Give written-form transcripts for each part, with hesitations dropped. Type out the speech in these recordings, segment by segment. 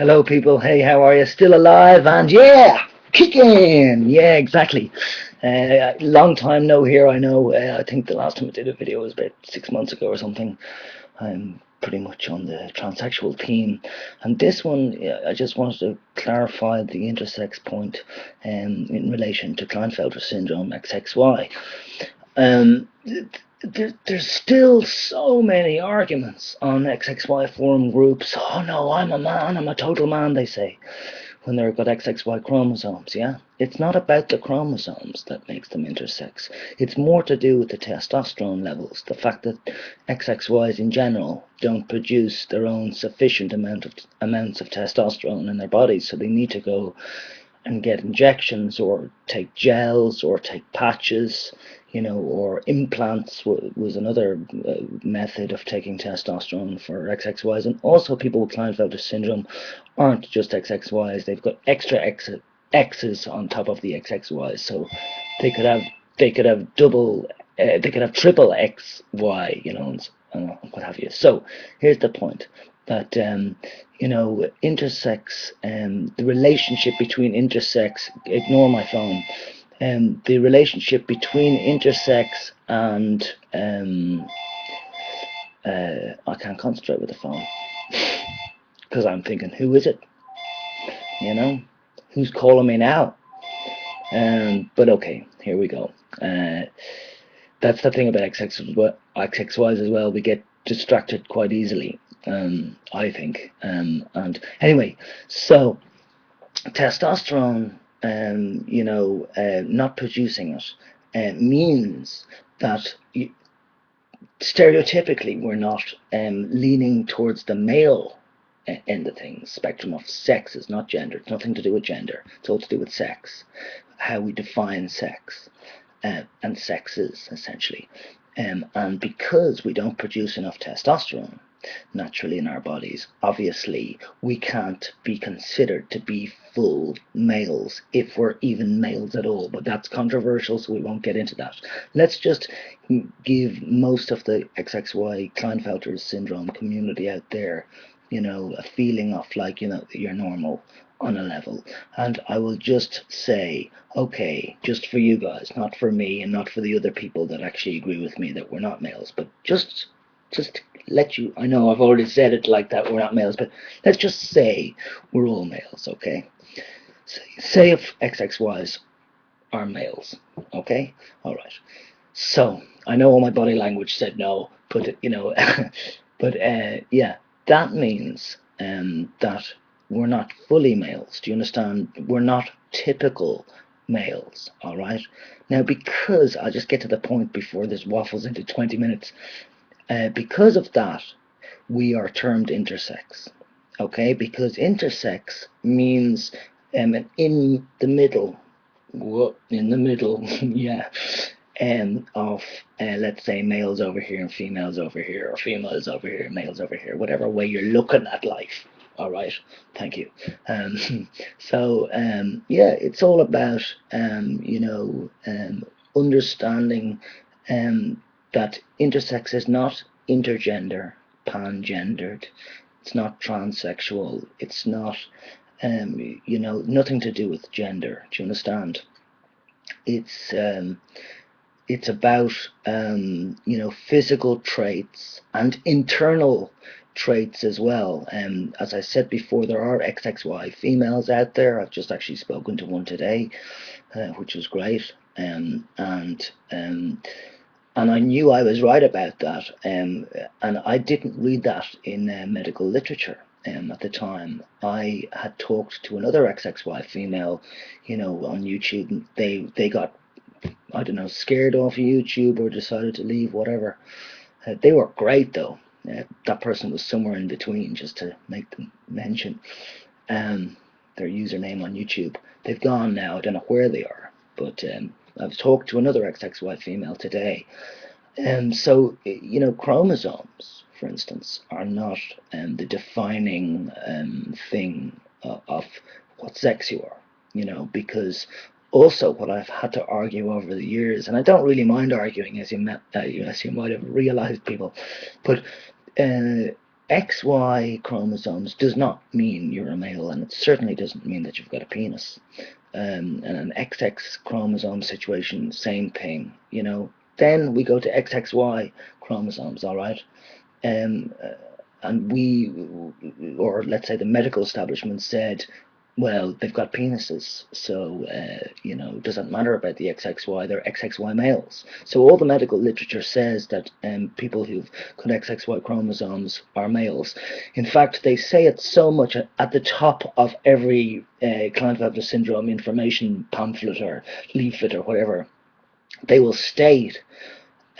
Hello, people. Hey, how are you? Still alive? And yeah, kicking. Yeah, exactly. Long time no here. I know. I think the last time I did a video was about 6 months ago or something. I'm pretty much on the transsexual theme, and this one, I just wanted to clarify the intersex point, in relation to Klinefelter syndrome (XXY). Um, there's still so many arguments on XXY forum groups. Oh no, I'm a man, I'm a total man, they say, when they've got XXY chromosomes. Yeah, it's not about the chromosomes that makes them intersex. It's more to do with the testosterone levels, the fact that XXYs in general don't produce their own sufficient amounts of testosterone in their bodies, so they need to go and get injections or take gels or take patches, or implants was another method of taking testosterone for XXYs. And also, people with Klinefelter syndrome aren't just XXYs; they've got extra X's on top of the XXYs, so they could have double, they could have triple XY, and what have you. So here's the point, that intersex, the relationship between intersex, ignore my phone, the relationship between intersex and I can't concentrate with the phone because I'm thinking, who is it? Who's calling me now? But okay, here we go. That's the thing about XXYs as well. We get distracted quite easily, I think. And anyway, so testosterone, not producing it, means that stereotypically we're not leaning towards the male end of things. Spectrum of sex is not gender. It's nothing to do with gender. It's all to do with sex, how we define sex, and sexes essentially. And because we don't produce enough testosterone naturally in our bodies, obviously we can't be considered to be full males, if we're even males at all. But that's controversial, so we won't get into that. Let's just give most of the XXY Klinefelter syndrome community out there, a feeling of like, you're normal on a level. And I will just say, okay, just for you guys, not for me and not for the other people that actually agree with me that we're not males, but just let you, I know I've already said it like that, we're not males, but let's just say we're all males, okay? Say if XXYs are males, okay? All right. So I know all my body language said no, but but yeah, that means that we're not fully males. Do you understand? We're not typical males. All right. Now, because I'll just get to the point before this waffles into 20 minutes. Because of that, we are termed intersex. Okay, because intersex means in the middle. In the middle, yeah, of let's say males over here and females over here, or females over here, males over here, whatever way you're looking at life. All right, thank you. So yeah, it's all about understanding that intersex is not intergender, pangendered. It's not transsexual. It's not nothing to do with gender. Do you understand? It's about physical traits and internal traits as well. As I said before, there are XXY females out there. I've just actually spoken to one today, which was great. And I knew I was right about that. And I didn't read that in medical literature. At the time, I had talked to another XXY female, on YouTube, and they got, I don't know, scared off YouTube or decided to leave, whatever. They were great though. That person was somewhere in between, just to make them mention their username on YouTube. They've gone now. I don't know where they are, but I've talked to another XXY female today. So, chromosomes, for instance, are not the defining thing of what sex you are, because also what I've had to argue over the years, and I don't really mind arguing, as you might have realized, people, but XY chromosomes does not mean you're a male, and it certainly doesn't mean that you've got a penis. And an XX chromosome situation, same thing, you know. Then we go to XXY chromosomes, all right? Um, uh, and we, or let's say the medical establishment said, well, they've got penises, so you know, it doesn't matter about the XXY. They're XXY males. So all the medical literature says that people who've got XXY chromosomes are males. In fact, they say it so much at the top of every Klinefelter syndrome information pamphlet or leaflet or whatever. They will state,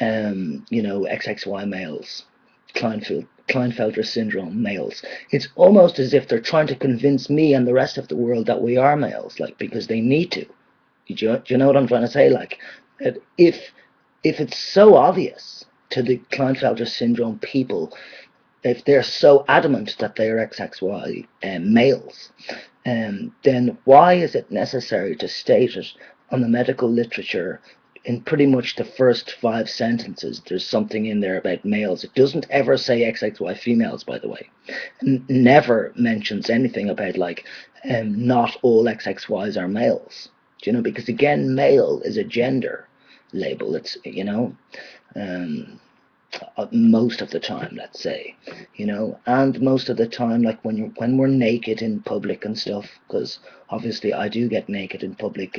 you know, XXY males, Klinefelter syndrome males. It's almost as if they're trying to convince me and the rest of the world that we are males, like, because they need to. Do you know what I'm trying to say? Like, if it's so obvious to the Klinefelter syndrome people, if they're so adamant that they are XXY males, then why is it necessary to state it on the medical literature in pretty much the first 5 sentences? There's something in there about males. It doesn't ever say XXY females, by the way. Never mentions anything about, like, not all XXYs are males. Do you know? Because again, male is a gender label. It's, you know, most of the time, let's say, you know. And most of the time, like when we're naked in public and stuff, because obviously I do get naked in public.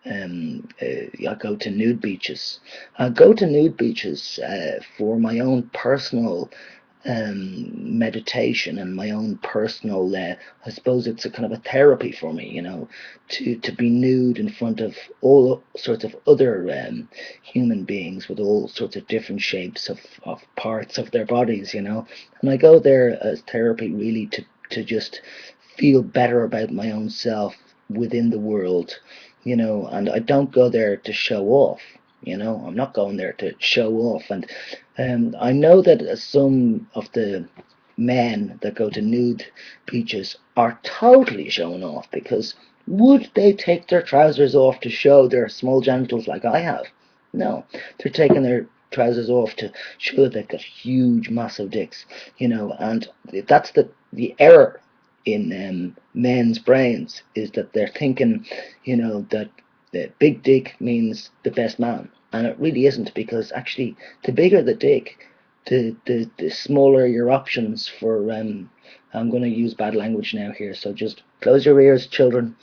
I go to nude beaches. I go to nude beaches for my own personal meditation and my own personal, I suppose it's a kind of a therapy for me, you know, to be nude in front of all sorts of other human beings with all sorts of different shapes of parts of their bodies, you know. And I go there as therapy, really, to just feel better about my own self within the world, you know. And I don't go there to show off, you know. I'm not going there to show off. And I know that some of the men that go to nude beaches are totally showing off, because would they take their trousers off to show their small genitals like I have? No, they're taking their trousers off to show that they've got huge, massive dicks, you know. And that's the error in men's brains, is that they're thinking, you know, that the big dick means the best man. And it really isn't, because actually the bigger the dick, the smaller your options for I'm going to use bad language now here, so just close your ears, children,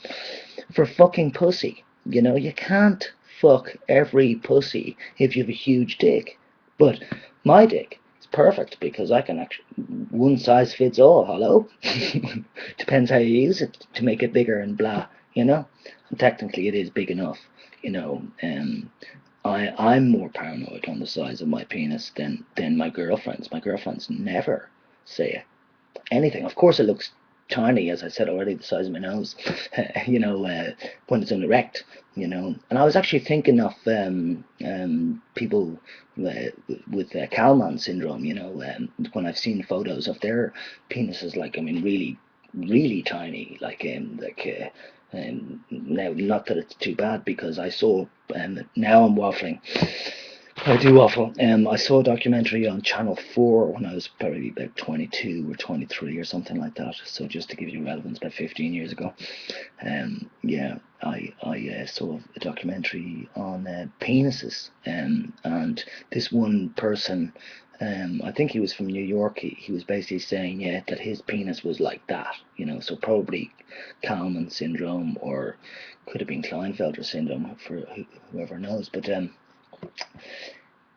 for fucking pussy. You know, you can't fuck every pussy if you have a huge dick. But my dick is perfect, because I can actually, one size fits all, hello? Depends how you use it to make it bigger and blah, you know? And technically it is big enough, you know. I'm more paranoid on the size of my penis than my girlfriends. My girlfriends never say anything. Of course, it looks tiny, as I said already, the size of my nose, you know, when it's unerect, you know. And I was actually thinking of people with Kalman syndrome, you know, when I've seen photos of their penises, like, I mean, really, really tiny, now, not that it's too bad, because I saw, now I'm waffling, I do waffle. I saw a documentary on Channel 4 when I was probably about 22 or 23 or something like that. So just to give you relevance, about 15 years ago. Yeah, I saw a documentary on penises. And this one person, I think he was from New York, he was basically saying, yeah, that his penis was like that, you know. So probably Kalman syndrome, or could have been Klinefelter syndrome, for whoever knows. But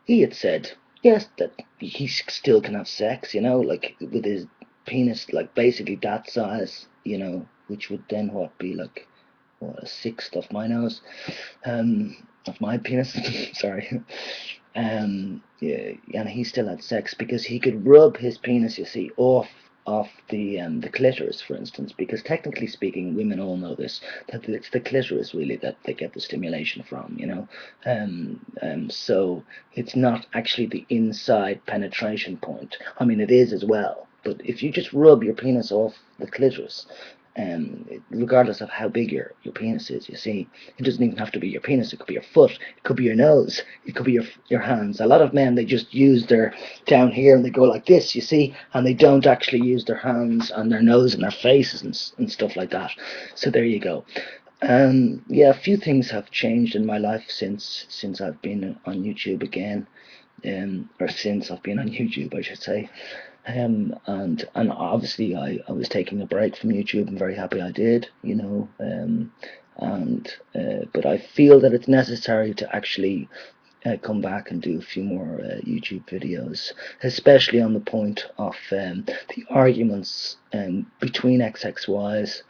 he had said, yes, that he still can have sex, you know, like with his penis, like basically that size, you know, which would then be like, what, a sixth of my nose, of my penis. Sorry. Yeah, and he still had sex because he could rub his penis, you see, off the clitoris, for instance, because technically speaking, women all know this, that it's the clitoris really that they get the stimulation from, you know. So it's not actually the inside penetration point. I mean, it is as well, but if you just rub your penis off the clitoris, regardless of how big your penis is. You see, it doesn't even have to be your penis. It could be your foot. It could be your nose. It could be your hands. A lot of men, they just use their down here and they go like this. You see, and they don't actually use their hands and their nose and their faces and stuff like that. So there you go. Yeah, a few things have changed in my life since I've been on YouTube again, or since I've been on YouTube, I should say. And obviously I was taking a break from YouTube. I'm very happy I did, you know. But I feel that it's necessary to actually come back and do a few more YouTube videos, especially on the point of the arguments between XXYs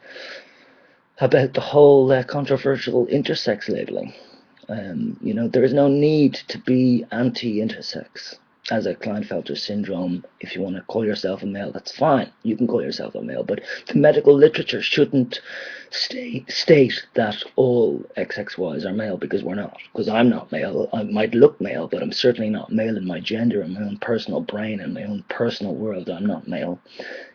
about the whole controversial intersex labeling. You know, there is no need to be anti-intersex as a Klinefelter syndrome. If you want to call yourself a male, that's fine. You can call yourself a male, but the medical literature shouldn't state that all XXYs are male, because we're not. Because I'm not male. I might look male, but I'm certainly not male in my gender, in my own personal brain, in my own personal world. I'm not male.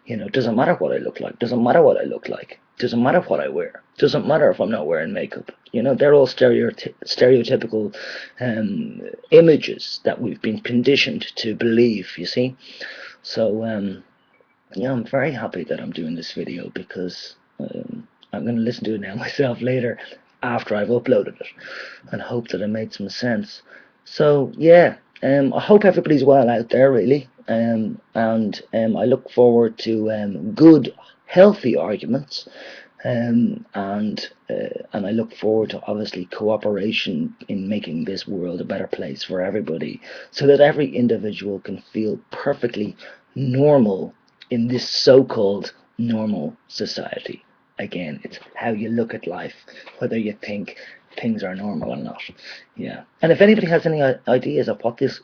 You know, it doesn't matter what I look like. Doesn't matter what I look like. Doesn't matter what I wear. Doesn't matter if I'm not wearing makeup. You know, they're all stereotypical images that we've been conditioned to believe, you see. So, yeah, I'm very happy that I'm doing this video, because I'm going to listen to it now myself later after I've uploaded it, and hope that it made some sense. So, yeah, I hope everybody's well out there, really. And I look forward to good, healthy arguments. And I look forward to, obviously, cooperation in making this world a better place for everybody, so that every individual can feel perfectly normal in this so-called normal society. Again, it's how you look at life, whether you think things are normal or not. Yeah. And if anybody has any ideas of what this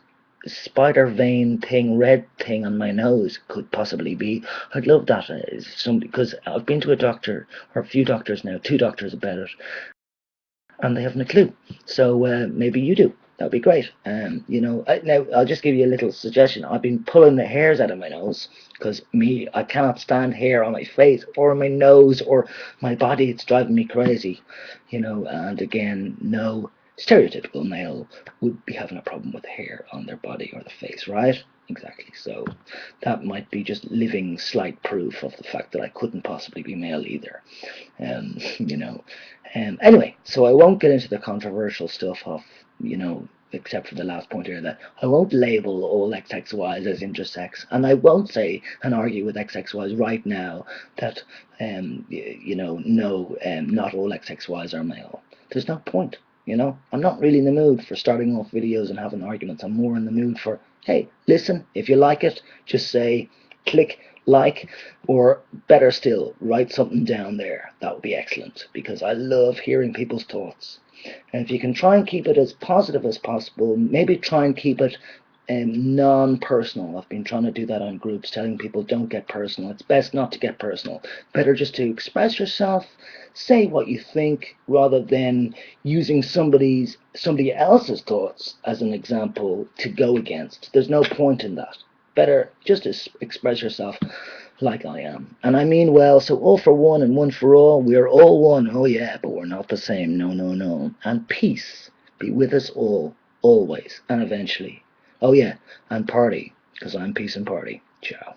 spider vein thing, red thing on my nose could possibly be, I'd love that. Because I've been to a doctor, or a few doctors now, 2 doctors about it, and they haven't a clue. So maybe you do. That'd be great. You know, now I'll just give you a little suggestion. I've been pulling the hairs out of my nose, because I cannot stand hair on my face or my nose or my body. It's driving me crazy, you know. And again, no stereotypical male would be having a problem with hair on their body or the face, right? Exactly. So that might be just living slight proof of the fact that I couldn't possibly be male either. You know. Anyway, so I won't get into the controversial stuff of, you know, except for the last point here, that I won't label all XXYs as intersex, and I won't say and argue with XXYs right now that, you know, no, not all XXYs are male. There's no point. You know, I'm not really in the mood for starting off videos and having arguments. I'm more in the mood for, hey, listen, if you like it, just say, click like, or better still, write something down there. That would be excellent, because I love hearing people's thoughts. And if you can try and keep it as positive as possible, maybe try and keep it non-personal. I've been trying to do that on groups, telling people don't get personal. It's best not to get personal. Better just to express yourself, say what you think, rather than using somebody else's thoughts as an example to go against. There's no point in that. Better just to express yourself like I am. And I mean well, so all for one and one for all. We are all one. Oh yeah, but we're not the same. No, no, no. And peace be with us all, always and eventually. Oh yeah, and party, because I'm Peace and Party. Ciao.